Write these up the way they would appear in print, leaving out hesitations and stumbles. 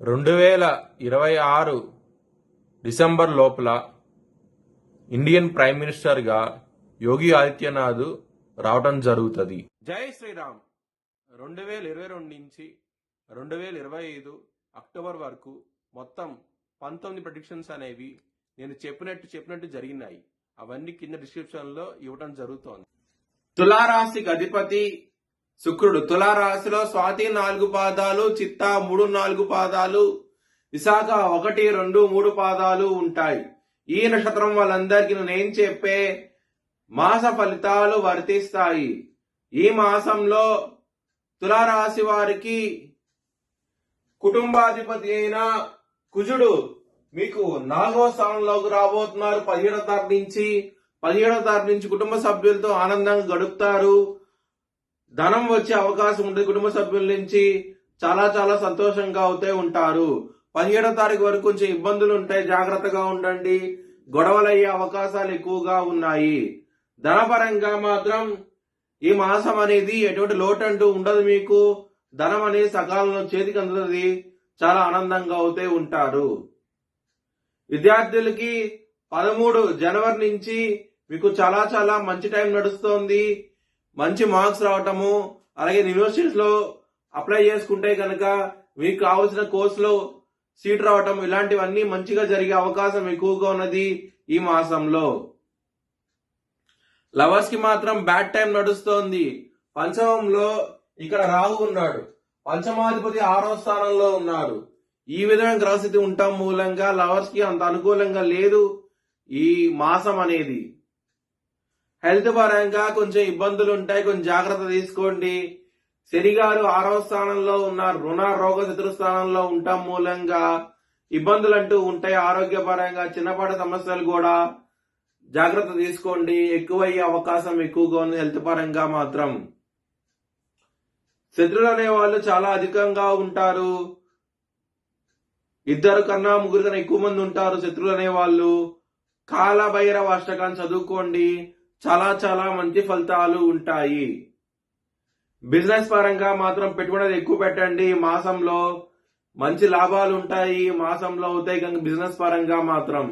2026 December లోపల Indian prime మినిస్టర్గా యోగి ఆదిత్యనాథ్ రావటం జరుగుతుంది. జై శ్రీరామ్. 2022 నుంచి 2025 అక్టోబర్ వరకు మొత్తం 19 ప్రెడిక్షన్స్ అనేవి నేను చెప్పినట్టు జరిగినాయి. అవన్నీ కింద డిస్క్రిప్షన్ లో ఇవ్వటం జరుగుతోంది. తులారాశికి అధిపతి శుక్రుడు. తులారాశిలో స్వాతి 4 పాదాలు, చిత్తా 3-4 పాదాలు, విశాఖ 1, 2, 3 పాదాలు ఉంటాయి. ఈ నక్షత్రం వాళ్ళందరికీ నేను చెప్పే మాస ఫలితాలు వర్తిస్తాయి. ఈ మాసంలో తులారాశి వారికి కుటుంబాధిపతి అయిన కుజుడు మీకు 4వ స్థానంలోకి రాబోతున్నారు. 17వ తారీఖు నుంచి కుటుంబ సభ్యులతో ఆనందంగా గడుపుతారు. ధనం వచ్చే అవకాశం ఉంటుంది. కుటుంబ సభ్యుల నుంచి చాలా చాలా సంతోషంగా అవుతూ ఉంటారు. 17వ తారీఖు వరకు కొంచెం ఇబ్బందులు ఉంటాయి, జాగ్రత్తగా ఉండండి. గొడవలు అయ్యే అవకాశాలు ఎక్కువగా ఉన్నాయి. ధనపరంగా మాత్రం ఈ మాసం అనేది ఎటువంటి లోటు అంటూ ఉండదు. మీకు ధనం అనేది సకాలంలో చేతికి అందుతుంది. చాలా ఆనందంగా అవుతూ ఉంటారు. విద్యార్థులకి 13 జనవరి నుంచి మీకు చాలా చాలా మంచి టైం నడుస్తోంది. మంచి మార్క్స్ రావటము, అలాగే యూనివర్సిటీస్ లో అప్లై చేసుకుంటే కనుక మీకు కావాల్సిన కోర్సులో సీట్ రావటం, ఇలాంటివన్నీ మంచిగా జరిగే అవకాశం ఎక్కువగా ఉన్నది ఈ మాసంలో. లవర్స్ కి మాత్రం బ్యాడ్ టైం నడుస్తోంది. పంచమంలో ఇక్కడ రాహు ఉన్నాడు. పంచమాధిపతి 6వ స్థానంలో ఉన్నారు. ఈ విధమైన గ్రహస్థితి ఉండటం మూలంగా లవర్స్ కి అంత అనుకూలంగా లేదు ఈ మాసం అనేది. హెల్త్ పరంగా కొంచెం ఇబ్బందులు ఉంటాయి, కొంచెం జాగ్రత్త తీసుకోండి. శని గారు 6వ స్థానంలో ఉన్నారు. రుణ రోగ శత్రు స్థానంలో ఉండటం మూలంగా ఇబ్బందులు అంటూ ఉంటాయి. ఆరోగ్యపరంగా చిన్నపాటి సమస్యలు కూడా జాగ్రత్త తీసుకోండి. ఎక్కువయ్యే అవకాశం ఎక్కువగా ఉంది హెల్త్ పరంగా మాత్రం. శత్రువులు అనే వాళ్ళు చాలా అధికంగా ఉంటారు. 2 కన్నా 3 కన్నా ఎక్కువ మంది ఉంటారు శత్రువులు అనే వాళ్ళు. కాలభైరవ అష్టకాన్ని చదువుకోండి, చాలా చాలా మంచి ఫలితాలు ఉంటాయి. బిజినెస్ పరంగా మాత్రం పెట్టుబడి ఎక్కువ పెట్టండి. మాసంలో మంచి లాభాలు ఉంటాయి. మాసంలో అవుతాయి కనుక బిజినెస్ పరంగా మాత్రం.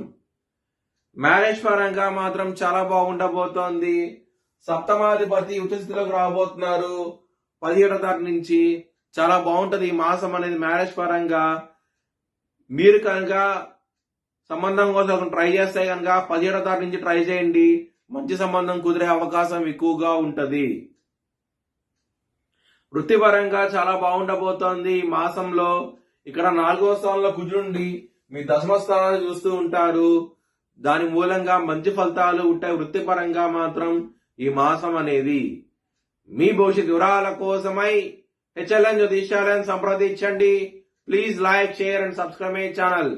మ్యారేజ్ పరంగా మాత్రం చాలా బాగుండబోతోంది. సప్తమాధిపతి ఉచ్చ స్థితిలోకి రాబోతున్నారు 17వ తారీఖు నుంచి. చాలా బాగుంటది ఈ మాసం అనేది మ్యారేజ్ పరంగా. మీరు కనుక సంబంధం కోసం ట్రై చేస్తే కనుక 17వ తారీఖు నుంచి ట్రై చేయండి. మంచి సంబంధం కుదిరే అవకాశం ఎక్కువగా ఉంటది. వృత్తిపరంగా చాలా బాగుండబోతోంది ఈ మాసంలో. ఇక్కడ 4వ స్థానంలో కుజుండి మీ 10వ స్థానాన్ని చూస్తూ ఉంటారు. దాని మూలంగా మంచి ఫలితాలు ఉంటాయి వృత్తిపరంగా మాత్రం ఈ మాసం అనేది. మీ భవిష్యత్ వివరాల కోసమై HLN జ్యోతిష్యాలయాన్ని సంప్రదించండి. Please like, share and subscribe my channel.